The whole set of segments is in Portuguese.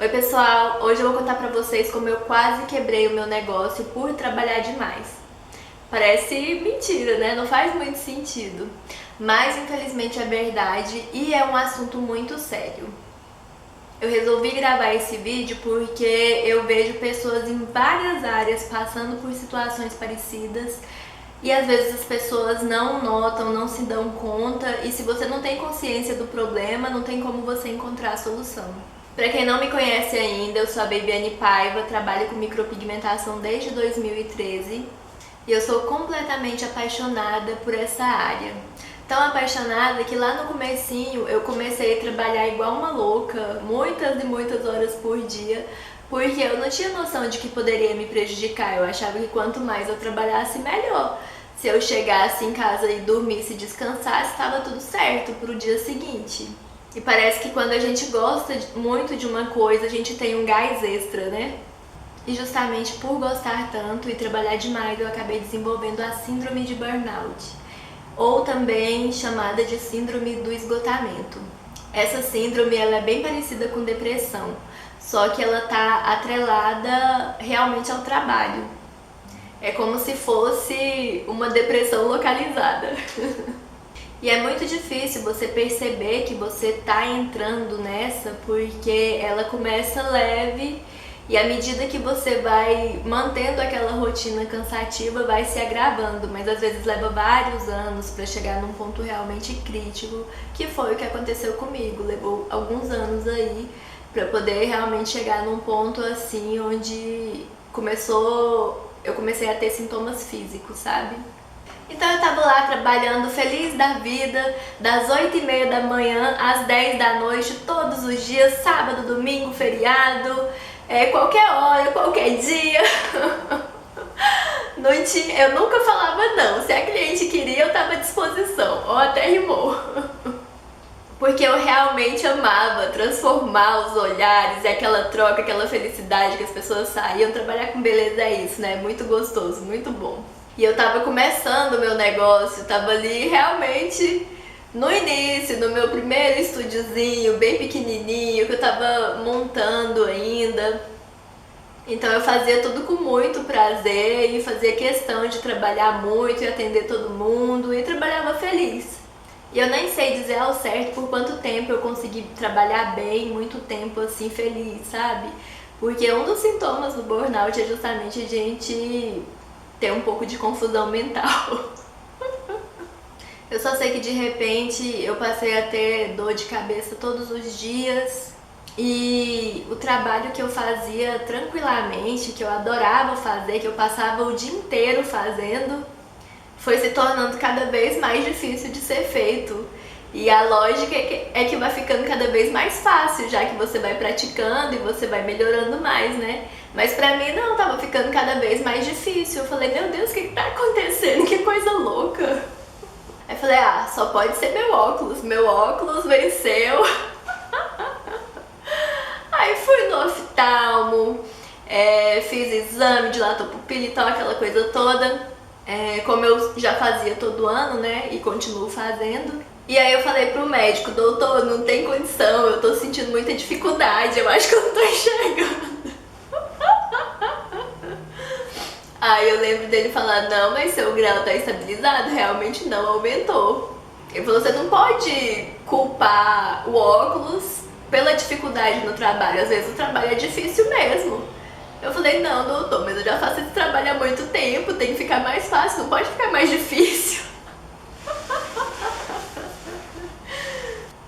Oi pessoal, hoje eu vou contar pra vocês como eu quase quebrei o meu negócio por trabalhar demais. Parece mentira, né? Não faz muito sentido, mas infelizmente é verdade e é um assunto muito sério. Eu resolvi gravar esse vídeo porque eu vejo pessoas em várias áreas passando por situações parecidas e às vezes as pessoas não notam, não se dão conta, e se você não tem consciência do problema, não tem como você encontrar a solução. Pra quem não me conhece ainda, eu sou a Babiane Paiva, trabalho com micropigmentação desde 2013 e eu sou completamente apaixonada por essa área. Tão apaixonada que lá no comecinho eu comecei a trabalhar igual uma louca, muitas e muitas horas por dia, porque eu não tinha noção de que poderia me prejudicar. Eu achava que quanto mais eu trabalhasse, melhor. Se eu chegasse em casa e dormisse e descansasse, estava tudo certo para o dia seguinte. E parece que quando a gente gosta muito de uma coisa, a gente tem um gás extra, né? E justamente por gostar tanto e trabalhar demais, eu acabei desenvolvendo a síndrome de burnout, ou também chamada de síndrome do esgotamento. Essa síndrome ela é bem parecida com depressão, só que ela tá atrelada realmente ao trabalho. É como se fosse uma depressão localizada. E é muito difícil você perceber que você tá entrando nessa, porque ela começa leve e à medida que você vai mantendo aquela rotina cansativa, vai se agravando, mas às vezes leva vários anos para chegar num ponto realmente crítico, que foi o que aconteceu comigo. Levou alguns anos aí para poder realmente chegar num ponto assim onde eu comecei a ter sintomas físicos, sabe? Então eu tava lá trabalhando feliz da vida, das 8h30 da manhã às 10 da noite, todos os dias, sábado, domingo, feriado, qualquer hora, qualquer dia. Eu nunca falava não, se a cliente queria eu tava à disposição, ou até rimou. Porque eu realmente amava transformar os olhares e aquela troca, aquela felicidade que as pessoas saíam. Trabalhar com beleza é isso, né? Muito gostoso, muito bom. E eu tava começando o meu negócio, tava ali realmente no início, no meu primeiro estúdiozinho, bem pequenininho, que eu tava montando ainda. Então eu fazia tudo com muito prazer e fazia questão de trabalhar muito e atender todo mundo e trabalhava feliz. E eu nem sei dizer ao certo por quanto tempo eu consegui trabalhar bem, muito tempo assim, feliz, sabe? Porque um dos sintomas do burnout é justamente a gente ter um pouco de confusão mental. Eu só sei que de repente eu passei a ter dor de cabeça todos os dias e o trabalho que eu fazia tranquilamente, que eu adorava fazer, que eu passava o dia inteiro fazendo, foi se tornando cada vez mais difícil de ser feito. E a lógica é que vai ficando cada vez mais fácil, já que você vai praticando e você vai melhorando mais, né? Mas pra mim não, tava ficando cada vez mais difícil. Eu falei, meu Deus, o que tá acontecendo? Que coisa louca. Aí falei, só pode ser meu óculos venceu. Aí fui no oftalmo, fiz exame, dilatou pupila e tal, aquela coisa toda. Como eu já fazia todo ano, né, e continuo fazendo. E aí eu falei pro médico, doutor, não tem condição, eu tô sentindo muita dificuldade, eu acho que eu não tô enxergando. Aí eu lembro dele falar, não, mas seu grau tá estabilizado, realmente não aumentou. Ele falou, você não pode culpar o óculos pela dificuldade no trabalho, às vezes o trabalho é difícil mesmo. Eu falei, não, doutor, mas eu já faço esse trabalho há muito tempo, tem que ficar mais fácil, não pode ficar mais difícil.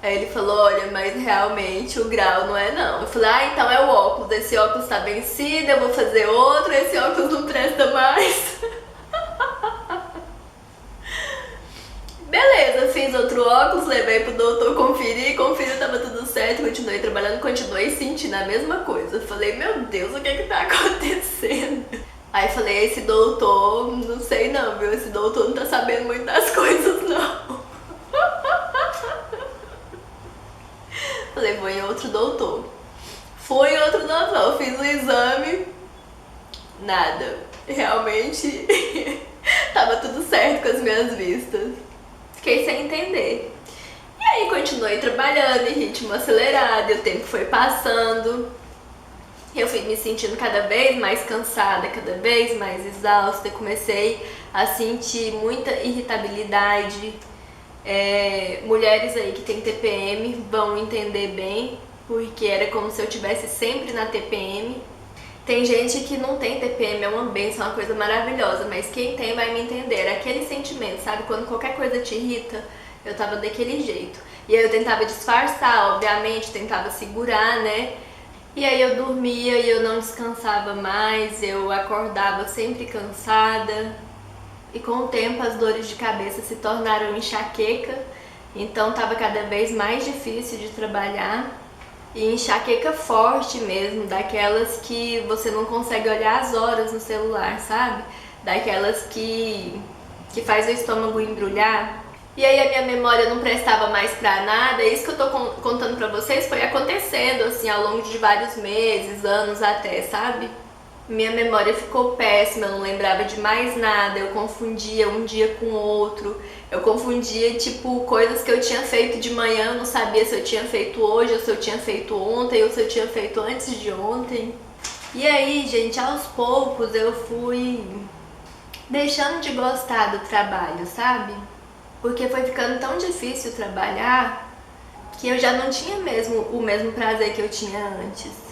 Aí ele falou, olha, mas realmente o grau não é não. Eu falei, então é o óculos, esse óculos tá vencido, eu vou fazer outro, esse óculos não presta mais. Beleza, fiz outro óculos, levei pro doutor conferir, tava tudo certo, continuei trabalhando, continuei sentindo a mesma coisa. Eu falei, meu Deus, o que tá acontecendo? Aí falei, esse doutor, não sei não, viu, esse doutor não tá sabendo muito das coisas não. Falei, vou em outro doutor. Fui em outro doutor, fiz o exame, nada. Realmente tava tudo certo com as minhas vistas. Fiquei sem entender. E aí continuei trabalhando em ritmo acelerado, e o tempo foi passando. eu fui me sentindo cada vez mais cansada, cada vez mais exausta, comecei a sentir muita irritabilidade. Mulheres aí que tem TPM vão entender bem, porque era como se eu tivesse sempre na TPM. Tem gente que não tem TPM, é uma bênção, é uma coisa maravilhosa, mas quem tem vai me entender. Era aquele sentimento, sabe? Quando qualquer coisa te irrita, eu tava daquele jeito. E aí eu tentava disfarçar, obviamente, tentava segurar, né? E aí eu dormia e eu não descansava mais, eu acordava sempre cansada. E com o tempo as dores de cabeça se tornaram enxaqueca, então tava cada vez mais difícil de trabalhar. E enxaqueca forte mesmo, daquelas que você não consegue olhar as horas no celular, sabe? Daquelas que faz o estômago embrulhar. E aí a minha memória não prestava mais pra nada. Isso que eu tô contando pra vocês foi acontecendo assim ao longo de vários meses, anos até, sabe? Minha memória ficou péssima, eu não lembrava de mais nada, eu confundia um dia com o outro, eu confundia, tipo, coisas que eu tinha feito de manhã, eu não sabia se eu tinha feito hoje, ou se eu tinha feito ontem, ou se eu tinha feito antes de ontem. E aí, gente, aos poucos eu fui deixando de gostar do trabalho, sabe? Porque foi ficando tão difícil trabalhar que eu já não tinha mesmo o mesmo prazer que eu tinha antes.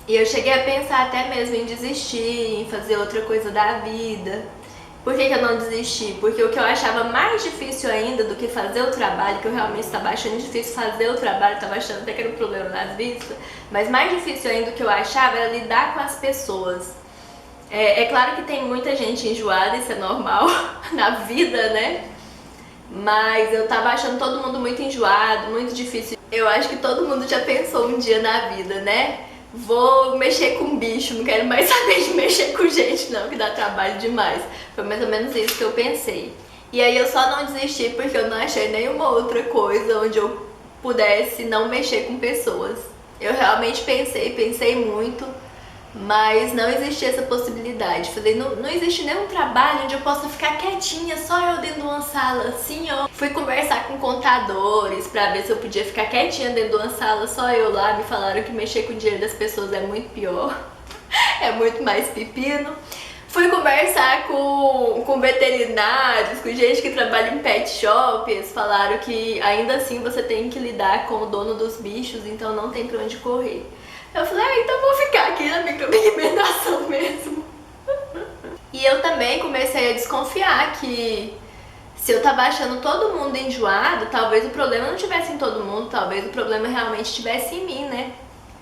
E eu cheguei a pensar até mesmo em desistir, em fazer outra coisa da vida. Por que eu não desisti? Porque o que eu achava mais difícil ainda do que fazer o trabalho, que eu realmente estava achando difícil fazer o trabalho, estava achando até que era um problema nas vistas, mas mais difícil ainda do que eu achava era lidar com as pessoas. É claro que tem muita gente enjoada, isso é normal na vida, né? Mas eu tava achando todo mundo muito enjoado, muito difícil. Eu acho que todo mundo já pensou um dia na vida, né? Vou mexer com bicho, não quero mais saber de mexer com gente não, que dá trabalho demais. Foi mais ou menos isso que eu pensei. E aí eu só não desisti porque eu não achei nenhuma outra coisa onde eu pudesse não mexer com pessoas. Eu realmente pensei muito, mas não existia essa possibilidade. Falei, não existe nenhum trabalho onde eu possa ficar quietinha, só eu dentro de uma sala assim, ó. Fui conversar com contadores pra ver se eu podia ficar quietinha dentro de uma sala, só eu lá. Me falaram que mexer com o dinheiro das pessoas é muito pior, é muito mais pepino. Fui conversar com veterinários, com gente que trabalha em pet shop. Eles falaram que ainda assim você tem que lidar com o dono dos bichos, então não tem pra onde correr. Eu falei, então vou ficar aqui na micropigmentação mesmo. E eu também comecei a desconfiar que se eu tava achando todo mundo enjoado, talvez o problema não estivesse em todo mundo, talvez o problema realmente estivesse em mim, né?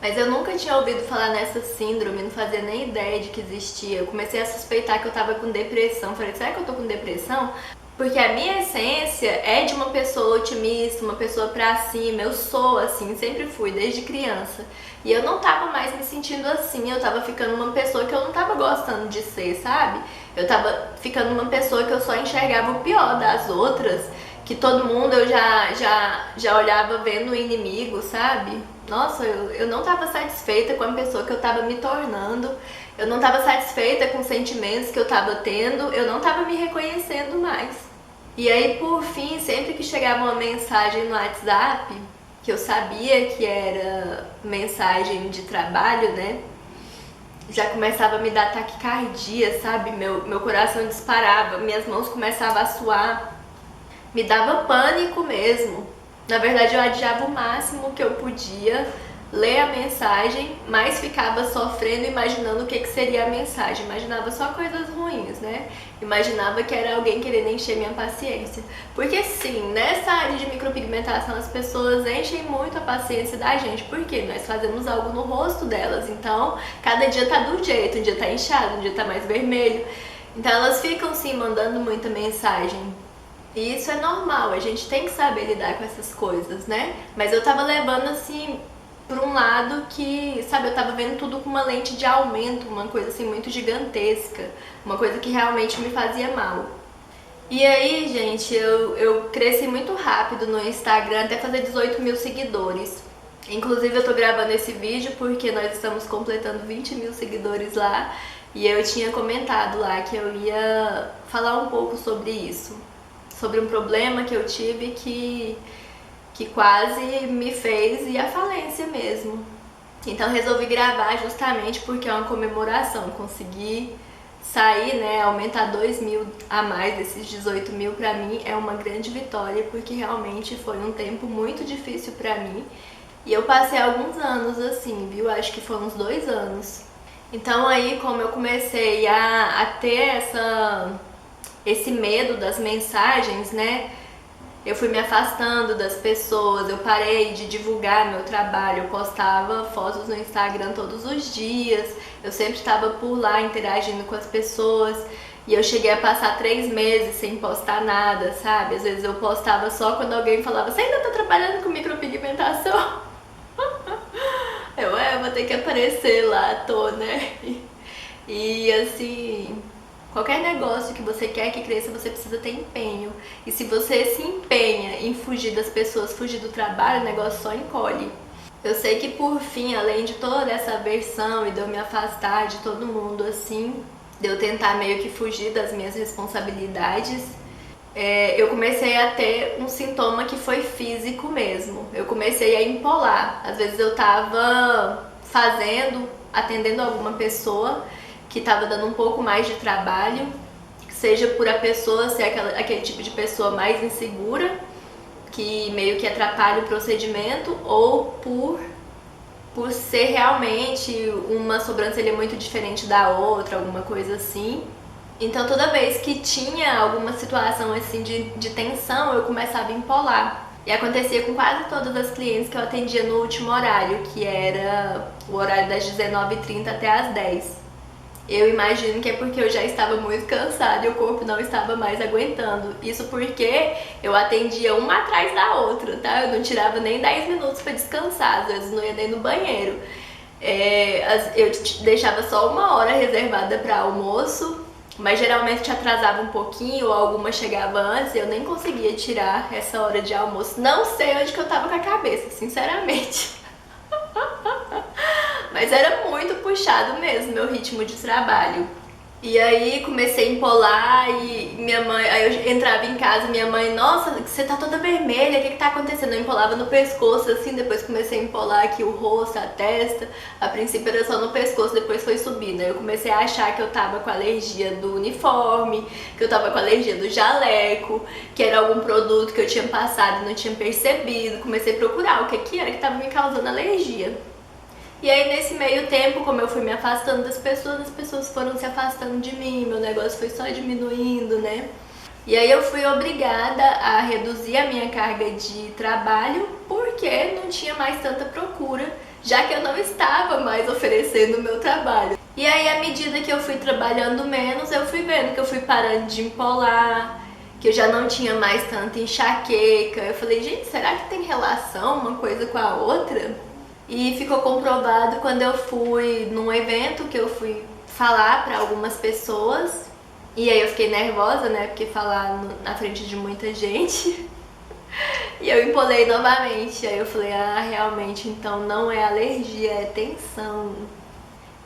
Mas eu nunca tinha ouvido falar nessa síndrome, não fazia nem ideia de que existia. Eu comecei a suspeitar que eu tava com depressão. Falei, será que eu tô com depressão? Porque a minha essência é de uma pessoa otimista, uma pessoa pra cima. Eu sou assim, sempre fui, desde criança. E eu não tava mais me sentindo assim, eu tava ficando uma pessoa que eu não tava gostando de ser, sabe? Eu tava ficando uma pessoa que eu só enxergava o pior das outras, que todo mundo eu já olhava vendo o inimigo, sabe? Nossa, eu não tava satisfeita com a pessoa que eu tava me tornando, eu não tava satisfeita com os sentimentos que eu tava tendo, eu não tava me reconhecendo mais. E aí, por fim, sempre que chegava uma mensagem no WhatsApp, que eu sabia que era mensagem de trabalho, né? Já começava a me dar taquicardia, sabe? Meu coração disparava, minhas mãos começavam a suar. Me dava pânico mesmo. Na verdade, eu adiava o máximo que eu podia ler a mensagem, mas ficava sofrendo, imaginando o que seria a mensagem. Imaginava só coisas ruins, né? Imaginava que era alguém querendo encher minha paciência. Porque sim, nessa área de micropigmentação as pessoas enchem muito a paciência da gente, porque nós fazemos algo no rosto delas. Então, cada dia tá de um jeito, um dia tá inchado, um dia tá mais vermelho. Então elas ficam sim mandando muita mensagem. E isso é normal, a gente tem que saber lidar com essas coisas, né? Mas eu tava levando assim por um lado que, sabe, eu tava vendo tudo com uma lente de aumento, uma coisa assim muito gigantesca, uma coisa que realmente me fazia mal. E aí, gente, eu cresci muito rápido no Instagram até fazer 18 mil seguidores. Inclusive eu tô gravando esse vídeo porque nós estamos completando 20 mil seguidores lá e eu tinha comentado lá que eu ia falar um pouco sobre isso, sobre um problema que eu tive que quase me fez ir à falência mesmo. Então resolvi gravar justamente porque é uma comemoração. Consegui sair, né, aumentar 2.000 a mais desses 18.000 pra mim é uma grande vitória, porque realmente foi um tempo muito difícil pra mim. E eu passei alguns anos assim, viu? Acho que foram uns 2 anos. Então aí, como eu comecei a ter esse medo das mensagens, né? Eu fui me afastando das pessoas, eu parei de divulgar meu trabalho, eu postava fotos no Instagram todos os dias, eu sempre estava por lá interagindo com as pessoas e eu cheguei a passar 3 meses sem postar nada, sabe? Às vezes eu postava só quando alguém falava, você ainda tá trabalhando com micropigmentação? Eu vou ter que aparecer lá, tô, né? E assim, qualquer negócio que você quer que cresça, você precisa ter empenho. E se você se empenha em fugir das pessoas, fugir do trabalho, o negócio só encolhe. Eu sei que por fim, além de toda essa aversão e de eu me afastar de todo mundo assim, de eu tentar meio que fugir das minhas responsabilidades, eu comecei a ter um sintoma que foi físico mesmo. Eu comecei a empolar. Às vezes eu tava atendendo alguma pessoa que tava dando um pouco mais de trabalho, seja por a pessoa ser aquele tipo de pessoa mais insegura, que meio que atrapalha o procedimento, ou por ser realmente uma sobrancelha muito diferente da outra, alguma coisa assim. Então toda vez que tinha alguma situação assim de tensão, eu começava a empolar. E acontecia com quase todas as clientes que eu atendia no último horário, que era o horário das 19h30 até as 10. Eu imagino que é porque eu já estava muito cansada e o corpo não estava mais aguentando. Isso porque eu atendia uma atrás da outra, tá? Eu não tirava nem 10 minutos para descansar, às vezes não ia nem no banheiro. Eu deixava só 1 hora reservada para almoço, mas geralmente te atrasava um pouquinho ou alguma chegava antes e eu nem conseguia tirar essa hora de almoço. Não sei onde que eu tava com a cabeça, sinceramente. Mas era muito puxado mesmo meu ritmo de trabalho. E aí comecei a empolar e minha mãe, aí eu entrava em casa e minha mãe, nossa, você tá toda vermelha, o que tá acontecendo? Eu empolava no pescoço assim, depois comecei a empolar aqui o rosto, a testa. A princípio era só no pescoço, depois foi subindo. Aí eu comecei a achar que eu tava com alergia do uniforme, que eu tava com alergia do jaleco, que era algum produto que eu tinha passado e não tinha percebido. Comecei a procurar o que era que tava me causando alergia. E aí nesse meio tempo, como eu fui me afastando das pessoas, as pessoas foram se afastando de mim, meu negócio foi só diminuindo, né? E aí eu fui obrigada a reduzir a minha carga de trabalho porque não tinha mais tanta procura, já que eu não estava mais oferecendo o meu trabalho. E aí à medida que eu fui trabalhando menos, eu fui vendo que eu fui parando de empolar, que eu já não tinha mais tanta enxaqueca. Eu falei, gente, será que tem relação uma coisa com a outra? E ficou comprovado quando eu fui num evento que eu fui falar para algumas pessoas. E aí eu fiquei nervosa, né, porque falar na frente de muita gente. E eu empolei novamente. Aí eu falei, realmente, então não é alergia, é tensão.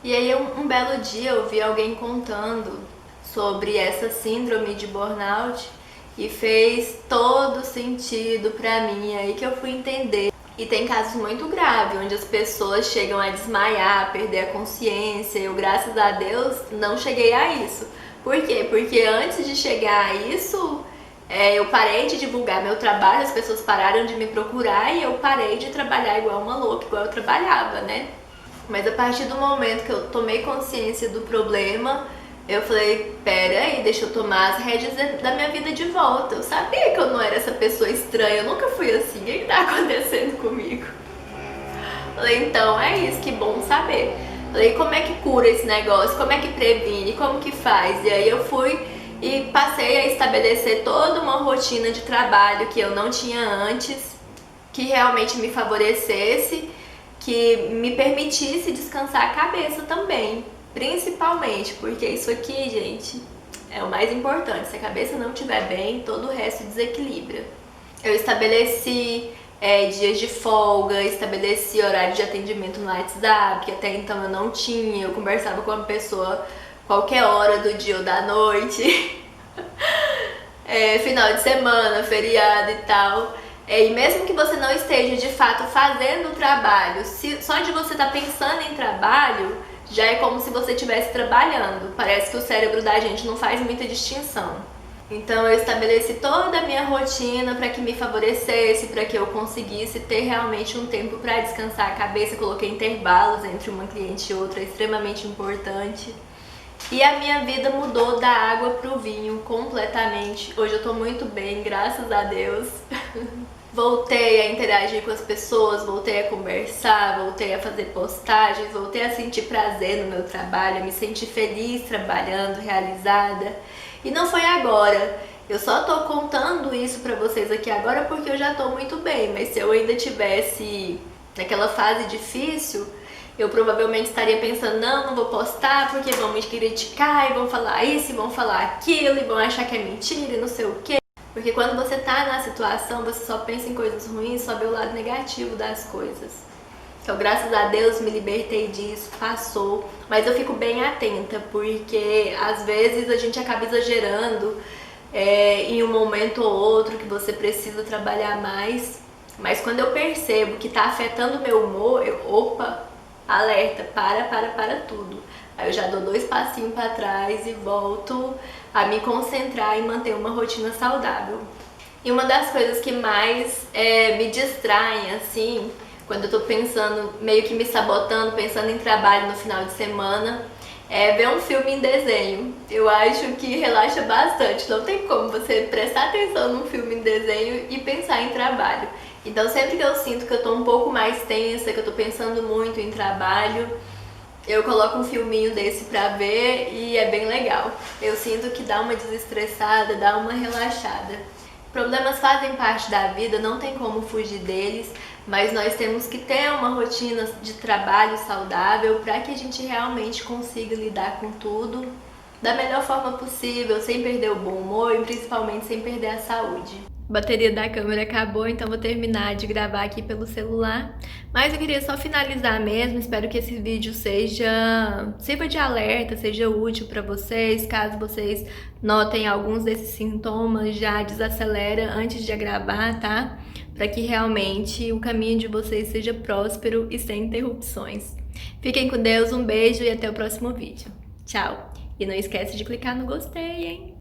E aí um belo dia eu vi alguém contando sobre essa síndrome de burnout e fez todo sentido pra mim. Aí que eu fui entender. E tem casos muito graves, onde as pessoas chegam a desmaiar, a perder a consciência. Eu, graças a Deus, não cheguei a isso. Por quê? Porque antes de chegar a isso, eu parei de divulgar meu trabalho, as pessoas pararam de me procurar e eu parei de trabalhar igual uma louca, igual eu trabalhava, né? Mas a partir do momento que eu tomei consciência do problema, eu falei, pera aí, deixa eu tomar as rédeas da minha vida de volta. Eu sabia que eu não era essa pessoa estranha, eu nunca fui assim, o que tá acontecendo comigo? Falei, então é isso, que bom saber. Falei, como é que cura esse negócio, como é que previne, como que faz? E aí eu fui e passei a estabelecer toda uma rotina de trabalho que eu não tinha antes, que realmente me favorecesse, que me permitisse descansar a cabeça também. Principalmente, porque isso aqui, gente, é o mais importante. Se a cabeça não estiver bem, todo o resto desequilibra. Eu estabeleci dias de folga, estabeleci horário de atendimento no WhatsApp, que até então eu não tinha. Eu conversava com uma pessoa qualquer hora do dia ou da noite. Final de semana, feriado e tal. E mesmo que você não esteja de fato fazendo o trabalho, só de você estar pensando em trabalho, já é como se você estivesse trabalhando. Parece que o cérebro da gente não faz muita distinção. Então eu estabeleci toda a minha rotina para que me favorecesse, para que eu conseguisse ter realmente um tempo para descansar a cabeça. Coloquei intervalos entre uma cliente e outra, é extremamente importante. E a minha vida mudou da água pro vinho completamente. Hoje eu tô muito bem, graças a Deus. Voltei a interagir com as pessoas, voltei a conversar, voltei a fazer postagens, voltei a sentir prazer no meu trabalho, a me sentir feliz trabalhando, realizada. E não foi agora. Eu só tô contando isso pra vocês aqui agora porque eu já tô muito bem, mas se eu ainda tivesse naquela fase difícil, eu provavelmente estaria pensando, não vou postar porque vão me criticar e vão falar isso e vão falar aquilo e vão achar que é mentira e não sei o quê. Porque quando você tá na situação, você só pensa em coisas ruins, só vê o lado negativo das coisas. Então, graças a Deus, me libertei disso, passou. Mas eu fico bem atenta, porque às vezes a gente acaba exagerando em um momento ou outro que você precisa trabalhar mais. Mas quando eu percebo que tá afetando o meu humor, opa, alerta, para tudo. Aí eu já dou 2 passinhos para trás e volto a me concentrar em manter uma rotina saudável. E uma das coisas que mais me distraem, assim, quando eu tô pensando, meio que me sabotando, pensando em trabalho no final de semana, é ver um filme em desenho. Eu acho que relaxa bastante, não tem como você prestar atenção num filme em desenho e pensar em trabalho. Então sempre que eu sinto que eu tô um pouco mais tensa, que eu tô pensando muito em trabalho, eu coloco um filminho desse pra ver e é bem legal. Eu sinto que dá uma desestressada, dá uma relaxada. Problemas fazem parte da vida, não tem como fugir deles, mas nós temos que ter uma rotina de trabalho saudável para que a gente realmente consiga lidar com tudo da melhor forma possível, sem perder o bom humor e principalmente sem perder a saúde. A bateria da câmera acabou, então vou terminar de gravar aqui pelo celular. Mas eu queria só finalizar mesmo, espero que esse vídeo sirva de alerta, seja útil para vocês. Caso vocês notem alguns desses sintomas, já desacelera antes de gravar, tá? Para que realmente o caminho de vocês seja próspero e sem interrupções. Fiquem com Deus, um beijo e até o próximo vídeo. Tchau! E não esquece de clicar no gostei, hein?